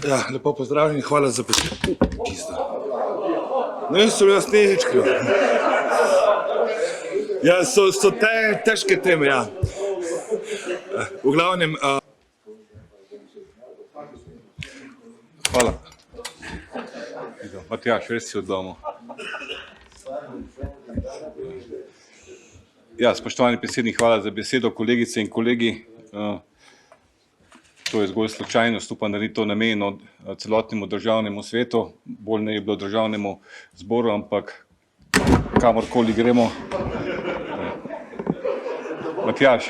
Ja, lepo pozdravljeni, hvala za besedo. Ne, sem jaz nič kriv. Ja, so težke teme, ja. V glavnem... Hvala. Matjaž, res si v domu. Ja, spoštovani predsednik, hvala za besedo, kolegice in kolegi. To je zgolj slučajnost, upam, da ni to namenjeno celotnemu državnemu svetu, bolj ne je bilo državnemu zboru, ampak kamorkoli gremo. Matjaž.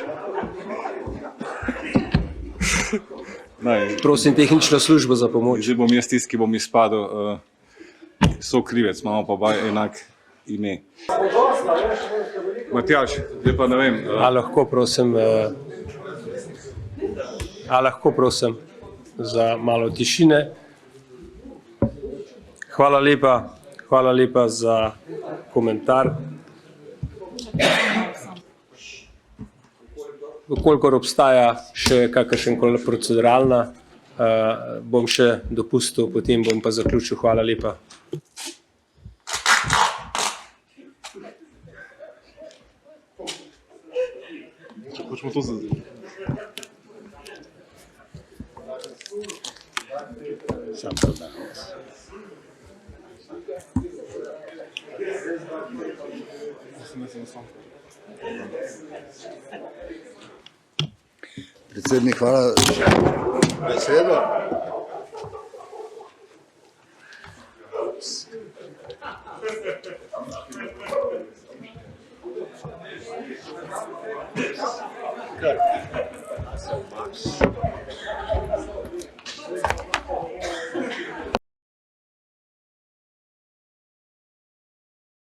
Prosim tehnično službo za pomoč. Zdaj bom jaz tisti, ki bom izpadel sokrivec, imamo pa oba enak ime. Matjaž, zdaj pa ne vem. Lahko prosim za malo tišine. Hvala lepa za komentar. Vkolikor obstaja še kakršenkoli proceduralna, bom še dopustil, potem bom pa zaključil. Hvala lepa. Predsednik, hvala za besedo.